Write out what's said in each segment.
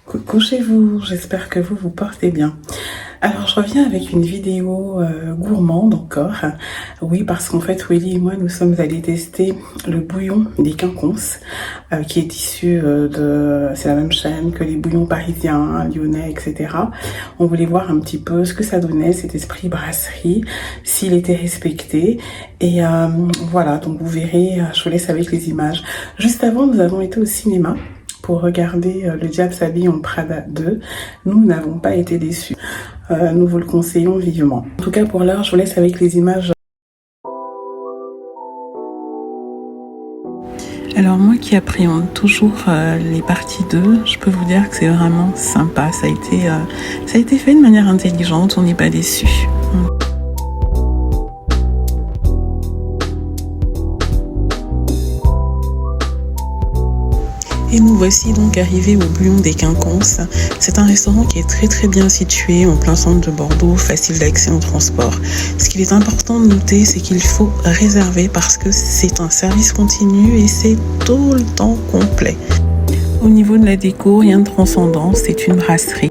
Coucou chez vous, j'espère que vous vous portez bien. Alors je reviens avec une vidéo gourmande encore. Oui, parce qu'en fait Willy et moi nous sommes allés tester le bouillon des quinconces qui est issu c'est la même chaîne que les bouillons parisiens, lyonnais, etc. On voulait voir un petit peu ce que ça donnait, cet esprit brasserie, s'il était respecté. Et voilà, donc vous verrez, je vous laisse avec les images. Juste avant, nous avons été au cinéma pour regarder Le Diable s'habille en Prada 2. Nous n'avons pas été déçus. Nous vous le conseillons vivement. En tout cas, pour l'heure, je vous laisse avec les images. Alors moi qui appréhende toujours les parties 2, je peux vous dire que c'est vraiment sympa. Ça a été fait de manière intelligente, on n'est pas déçus. Et nous voici donc arrivés au bouillon des quinconces. C'est un restaurant qui est très bien situé en plein centre de Bordeaux, facile d'accès en transport. Ce qu'il est important de noter, c'est qu'il faut réserver parce que c'est un service continu et c'est tout le temps complet. Au niveau de la déco, rien de transcendant, c'est une brasserie.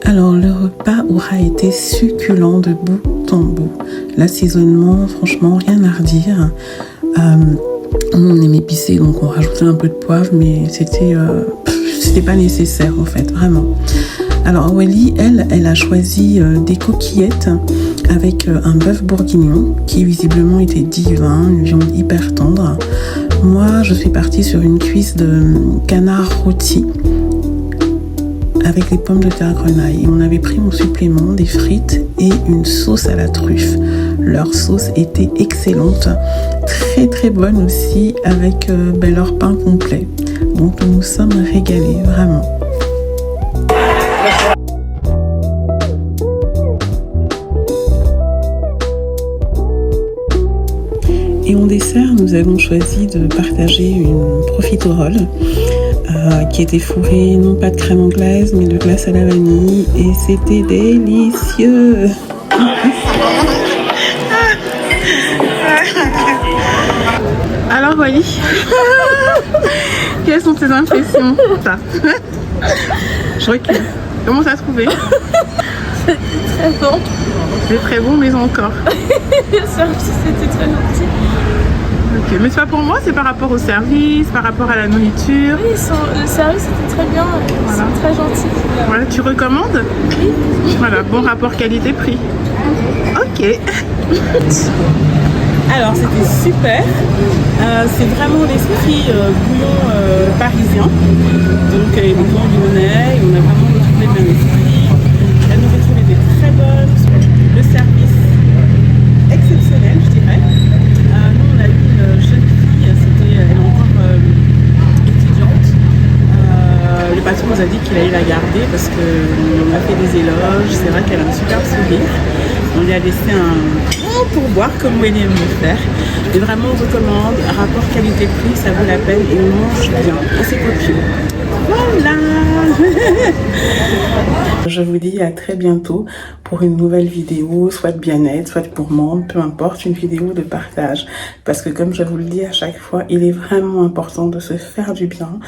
Alors le repas aura été succulent de bout en bout. L'assaisonnement, franchement, rien à redire. On aime épicé, donc on rajoutait un peu de poivre, mais c'était pas nécessaire en fait, vraiment. Alors Aurélie, elle a choisi des coquillettes avec un bœuf bourguignon qui visiblement était divin, une viande hyper tendre. Moi, je suis partie sur une cuisse de canard rôti avec des pommes de terre grenaille. Et on avait pris mon supplément, des frites et une sauce à la truffe. Leur sauce était excellente, très bonne aussi, avec leur pain complet. Donc nous nous sommes régalés, vraiment. Et en dessert, nous avons choisi de partager une profiterole qui était fourrée non pas de crème anglaise mais de glace à la vanille et c'était délicieux. Alors Wally, quelles sont tes impressions? Ça. Je recule. Comment t'as trouvé? C'était très bon. C'est très bon mais encore. Le service c'était très gentil. Ok, mais c'est pas pour moi, c'est par rapport au service, par rapport à la nourriture. Oui, le service était très bien, voilà. C'est très gentil. Voilà, tu recommandes? Oui. Voilà, bon rapport qualité-prix. Ok. Alors c'était super. C'est vraiment l'esprit bouillon parisien. Donc les bouillons lyonnais, on a vraiment retrouvé le même esprit. La nourriture était très bonne, le service exceptionnel, je dirais. Nous on a eu une jeune fille, elle est encore étudiante. Le patron nous a dit qu'il allait la garder parce qu'on a fait des éloges. C'est vrai qu'elle a un super sourire. On lui a laissé un bon pourboire comme Willy aime le faire. Et vraiment on recommande, rapport qualité-prix, ça vaut la peine et on mange bien. Et c'est copieux. Voilà. Je vous dis à très bientôt pour une nouvelle vidéo, soit de bien-être, soit de gourmande, peu importe, une vidéo de partage. Parce que comme je vous le dis à chaque fois, il est vraiment important de se faire du bien.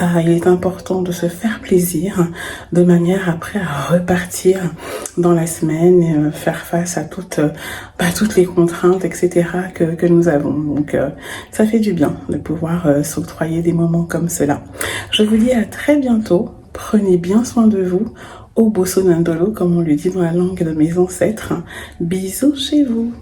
Il est important de se faire plaisir de manière après à repartir dans la semaine et faire face à toutes les contraintes, etc. que nous avons. Donc ça fait du bien de pouvoir s'octroyer des moments comme cela. Je vous dis à très bientôt. Prenez bien soin de vous. Au bosso nandolo, comme on le dit dans la langue de mes ancêtres. Bisous chez vous.